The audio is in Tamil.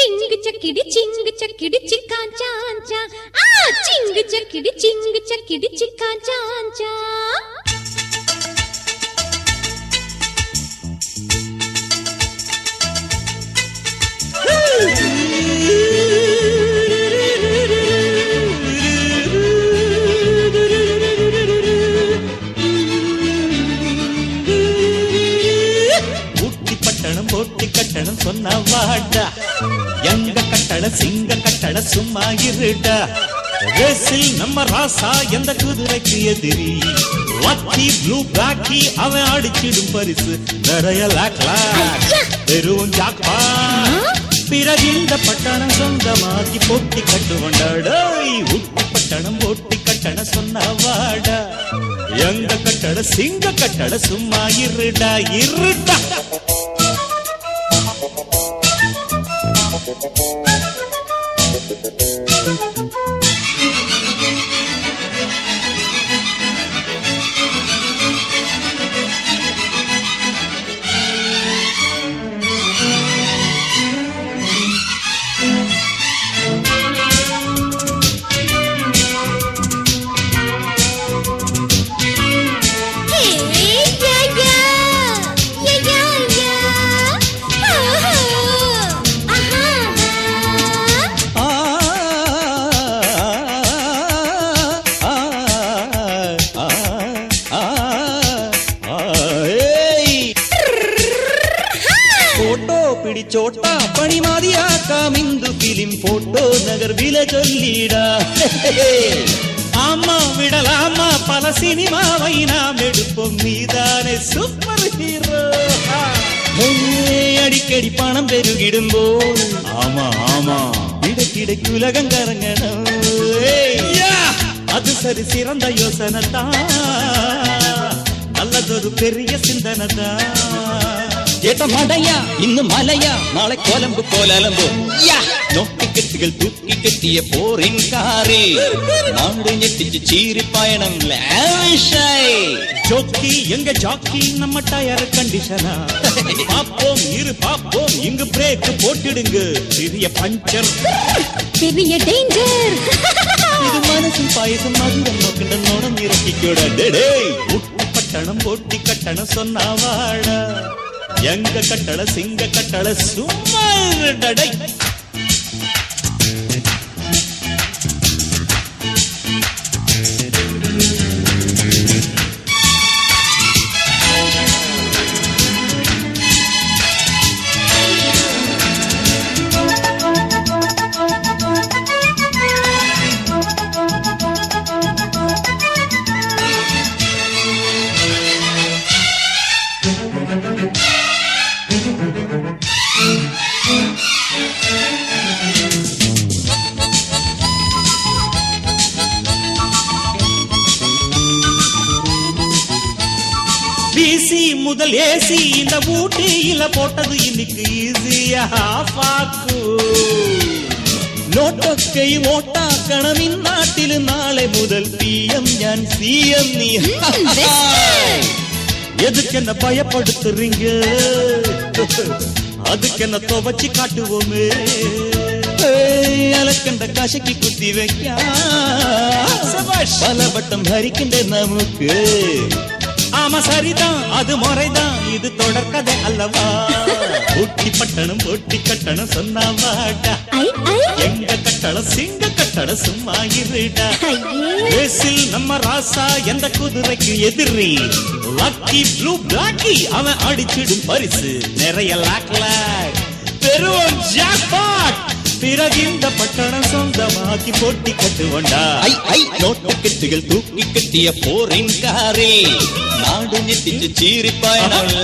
चिंग चकिड़ी चिक्का चांचा आ चिंग चकिड़ी चिक्का चांचा போட்டி கட்டணம் சொன்ன வாடா எங்க கட்டட சிங்க கட்டட சும்மா இருடா ரேசில் நம்ம ராசா எந்த குதிரைக்கு எதிரி லக்கி ப்ளூ பிளாக்கி அவன் அடிச்சிடும் பரிசு நிறைய லாக் பெரும் ஜாக்பா பிறகு இந்த பட்டணம் சொந்தமாக்கி போட்டி கட்டுவண்டாடா உட்டி பட்டணம் போட்டி கட்டணம் சொன்ன வாடா எங்க கட்டட சிங்க கட்டட சும்மா இருடா இருடா चोटा पणी मारिया का मिंदु फिल्म फोटो नगर विले चोल्लीडा आमा विडलामा पल सिनेमा वैना मेडुप्पोम नीदाने सूपर हीरो अडिक्कडी पणम पेरुगिडुम्पोल आमा आमा इडक्किडक्कु उलगम करंगणम अदु सरि सिरंद योसनदा नल्लदोरु पेरिय सिंदनदा மடையா இன்னும் மலையா நாளை கோலம்பு கோலம்பு நோட்டிக்கெட்டுகள் தூக்கி கட்டிய போரின் காரி நாடு நெட்டிச்சு சீரி பயணம் ஜோக்கி எங்க ஜாக்கி நம்ம டயர் கண்டிஷனா பாப்போம் இரு பாப்போம் இங்கு பிரேக் போட்டுடுங்க பெரிய பஞ்சர் பெரிய டேஞ்சர் இது மனசின் பாயசம் மதுரம் நோக்கின்ற நோடம் இறக்கிக்கூட உட்டி பட்டணம் போட்டி கட்டணம் சொன்னாவாடா எங்க கட்டள சிங்க கட்டள சும்மா டடை பிசி முதல் ஏசி இந்த ஊட்டியில போட்டது இன்னைக்கு ஈஸியா பாக்கு நோட்டொக்கை ஓட்டாக்கணம் இந்நாட்டில் நாளை முதல் பிஎம் ஞான் சிஎம் நீ எதுக்கு என்ன பயப்படுத்துறீங்க அதுக்கு என்ன துவச்சி காட்டுவோமே அலக்கண்ட காசைக்கு குத்தி வைக்க பல வட்டம் ஹரிக்கின்ற நமக்கு ஆமா சரிதான் அது முறைதான் இது தொடர்கதை அல்லவா ஊட்டி பட்டணம் போட்டி கட்டணம் சொன்னாவாடா எங்க கட்டள சிங்க கட்டள சும்மா இருடா ரேசில் நம்ம ராசா எந்த குதிரைக்கு எதிரி லக்கி ப்ளூ பிளாக்கி அவன் அடிச்சிடும் பரிசு நிறைய லாக் லாக் பெரும் ஜாக்பாட் பிறகு இந்த பட்டணம் சொந்தமாக்கி போட்டி கட்டுவண்டா நோட்டுக்கெட்டுகள் தூக்கி கட்டிய போரின் காரி நாடு நெட்டிச்சு சீரி பயணம்